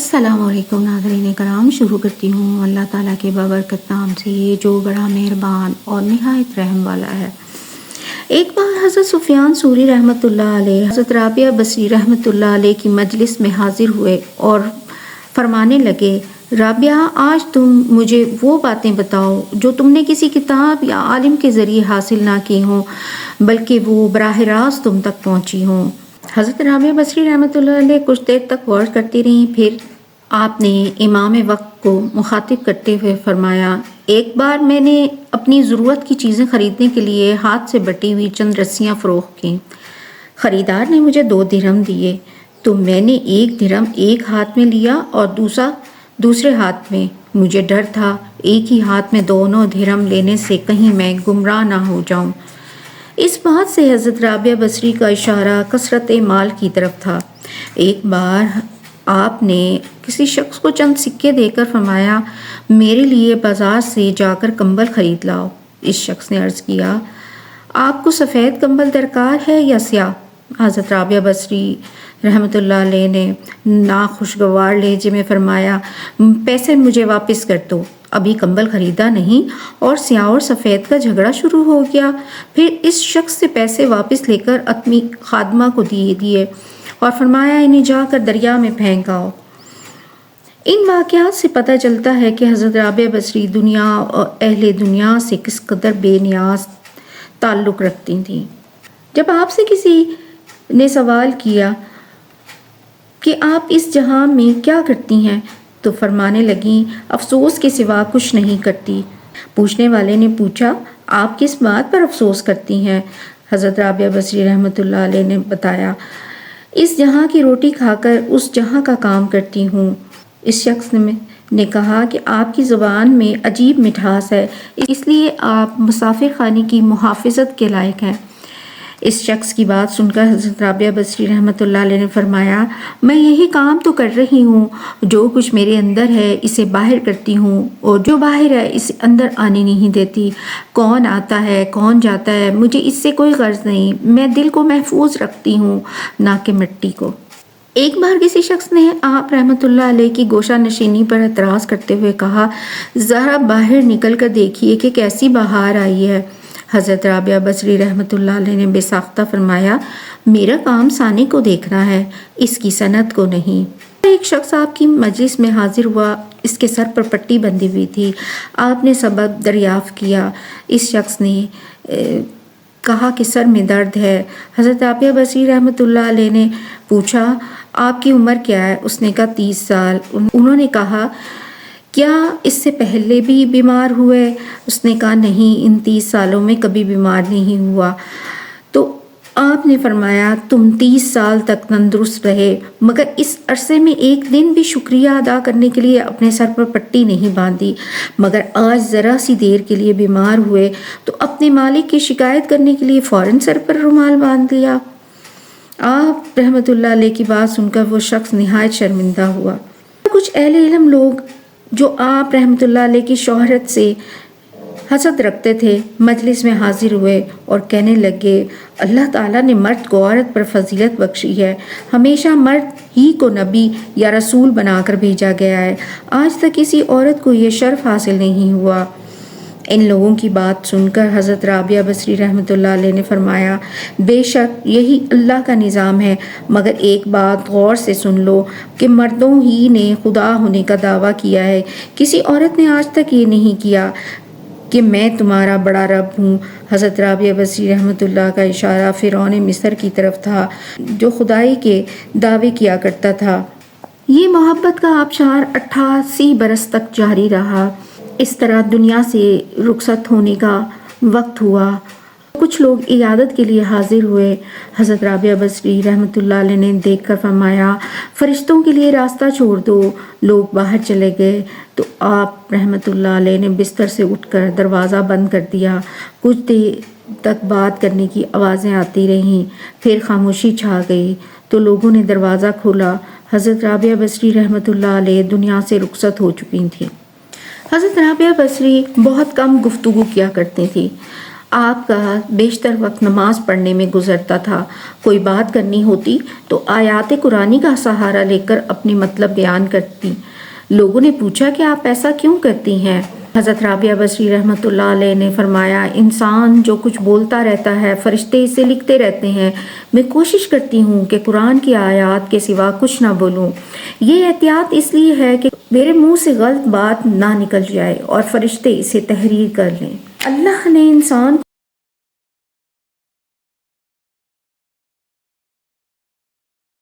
السلام علیکم ناظرین کرام، شروع کرتی ہوں اللہ تعالیٰ کے بابرکت نام سے جو بڑا مہربان اور نہایت رحم والا ہے۔ ایک بار حضرت سفیان ثوری رحمۃ اللہ علیہ حضرت رابعہ بصری رحمۃ اللہ علیہ کی مجلس میں حاضر ہوئے اور فرمانے لگے، رابعہ، آج تم مجھے وہ باتیں بتاؤ جو تم نے کسی کتاب یا عالم کے ذریعے حاصل نہ کی ہوں بلکہ وہ براہ راست تم تک پہنچی ہوں۔ حضرت رابعہ بصری رحمۃ اللہ علیہ کچھ دیر تک غور کرتی رہیں، پھر آپ نے امام وقت کو مخاطب کرتے ہوئے فرمایا، ایک بار میں نے اپنی ضرورت کی چیزیں خریدنے کے لیے ہاتھ سے بٹی ہوئی چند رسیاں فروخت کیں۔ خریدار نے مجھے 2 درہم دیے تو میں نے 1 درہم ایک ہاتھ میں لیا اور دوسرے ہاتھ میں۔ مجھے ڈر تھا ایک ہی ہاتھ میں دونوں درہم لینے سے کہیں میں گمراہ نہ ہو جاؤں۔ اس بات سے حضرت رابعہ بصری کا اشارہ کثرت مال کی طرف تھا۔ ایک بار آپ نے کسی شخص کو چند سکے دے کر فرمایا، میرے لیے بازار سے جا کر کمبل خرید لاؤ۔ اس شخص نے عرض کیا، آپ کو سفید کمبل درکار ہے یا سیاہ؟ حضرت رابعہ بصری رحمۃ اللہ علیہ نے ناخوشگوار لہجے میں فرمایا، پیسے مجھے واپس کر دو، ابھی کمبل خریدا نہیں اور سیاہ اور سفید کا جھگڑا شروع ہو گیا۔ پھر اس شخص سے پیسے واپس لے کر اپنی خادمہ کو دیے اور فرمایا، انہیں جا کر دریا میں پھینک آؤ۔ ان واقعات سے پتہ چلتا ہے کہ حضرت رابعہ بصری دنیا اور اہل دنیا سے کس قدر بے نیاز تعلق رکھتی تھیں۔ جب آپ سے کسی نے سوال کیا کہ آپ اس جہاں میں کیا کرتی ہیں تو فرمانے لگیں، افسوس کے سوا کچھ نہیں کرتی۔ پوچھنے والے نے پوچھا، آپ کس بات پر افسوس کرتی ہیں؟ حضرت رابعہ بصری رحمۃ اللہ علیہ نے بتایا، اس جہاں کی روٹی کھا کر اس جہاں کا کام کرتی ہوں۔ اس شخص نے کہا کہ آپ کی زبان میں عجیب مٹھاس ہے، اس لیے آپ مسافر خانے کی محافظت کے لائق ہیں۔ اس شخص کی بات سن کر حضرت رابعہ بصری رحمۃ اللہ علیہ نے فرمایا، میں یہی کام تو کر رہی ہوں، جو کچھ میرے اندر ہے اسے باہر کرتی ہوں اور جو باہر ہے اسے اندر آنے نہیں دیتی۔ کون آتا ہے کون جاتا ہے مجھے اس سے کوئی غرض نہیں، میں دل کو محفوظ رکھتی ہوں نہ کہ مٹی کو۔ ایک بار کسی شخص نے آپ رحمۃ اللہ علیہ کی گوشہ نشینی پر اعتراض کرتے ہوئے کہا، ذرا باہر نکل کر دیکھیے کہ کیسی بہار آئی ہے۔ حضرت رابعہ بصری رحمۃ اللہ علیہ نے بے ساختہ فرمایا، میرا کام سانے کو دیکھنا ہے، اس کی صنعت کو نہیں۔ ایک شخص آپ کی مجلس میں حاضر ہوا، اس کے سر پر پٹی بندھی ہوئی تھی۔ آپ نے سبب دریافت کیا۔ اس شخص نے کہا کہ سر میں درد ہے۔ حضرت رابعہ بصری رحمۃ اللہ علیہ نے پوچھا، آپ کی عمر کیا ہے؟ اس نے کہا 30 سال۔ انہوں نے کہا، کیا اس سے پہلے بھی بیمار ہوئے؟ اس نے کہا، نہیں، ان 30 سالوں میں کبھی بیمار نہیں ہوا۔ تو آپ نے فرمایا، تم 30 سال تک تندرست رہے مگر اس عرصے میں ایک دن بھی شکریہ ادا کرنے کے لیے اپنے سر پر پٹی نہیں باندھی، مگر آج ذرا سی دیر کے لیے بیمار ہوئے تو اپنے مالک کی شکایت کرنے کے لیے فوراً سر پر رومال باندھ لیا۔ آپ رحمۃ اللہ علیہ کی بات سن کر وہ شخص نہایت شرمندہ ہوا۔ کچھ اہل علم لوگ جو آپ رحمۃ اللہ علیہ کی شہرت سے حسد رکھتے تھے مجلس میں حاضر ہوئے اور کہنے لگے، اللہ تعالیٰ نے مرد کو عورت پر فضیلت بخشی ہے، ہمیشہ مرد ہی کو نبی یا رسول بنا کر بھیجا گیا ہے، آج تک کسی عورت کو یہ شرف حاصل نہیں ہوا۔ ان لوگوں کی بات سن کر حضرت رابعہ بصری رحمۃ اللہ علیہ نے فرمایا، بے شک یہی اللہ کا نظام ہے، مگر ایک بات غور سے سن لو کہ مردوں ہی نے خدا ہونے کا دعویٰ کیا ہے، کسی عورت نے آج تک یہ نہیں کیا کہ میں تمہارا بڑا رب ہوں۔ حضرت رابعہ بصری رحمۃ اللہ کا اشارہ فرعون مصر کی طرف تھا جو خدائی کے دعوے کیا کرتا تھا۔ یہ محبت کا آبشار 88 برس تک جاری رہا۔ اس طرح دنیا سے رخصت ہونے کا وقت ہوا۔ کچھ لوگ عیادت کے لیے حاضر ہوئے۔ حضرت رابعہ بصری رحمۃ اللہ علیہ نے دیکھ کر فرمایا، فرشتوں کے لیے راستہ چھوڑ دو۔ لوگ باہر چلے گئے تو آپ رحمۃ اللہ علیہ نے بستر سے اٹھ کر دروازہ بند کر دیا۔ کچھ دیر تک بات کرنے کی آوازیں آتی رہیں، پھر خاموشی چھا گئی تو لوگوں نے دروازہ کھولا۔ حضرت رابعہ بصری رحمۃ اللہ علیہ دنیا سے رخصت ہو چکی تھیں۔ حضرت رابعہ بصری بہت کم گفتگو کیا کرتی تھی۔ آپ کا بیشتر وقت نماز پڑھنے میں گزرتا تھا۔ کوئی بات کرنی ہوتی تو آیات قرآنی کا سہارا لے کر اپنے مطلب بیان کرتی۔ لوگوں نے پوچھا کہ آپ ایسا کیوں کرتی ہیں؟ حضرت رابعہ بصری رحمۃ اللہ علیہ نے فرمایا، انسان جو کچھ بولتا رہتا ہے فرشتے اسے لکھتے رہتے ہیں۔ میں کوشش کرتی ہوں کہ قرآن کی آیات کے سوا کچھ نہ بولوں۔ یہ احتیاط اس لیے ہے کہ میرے منہ سے غلط بات نہ نکل جائے اور فرشتے اسے تحریر کر لیں۔ اللہ نے انسان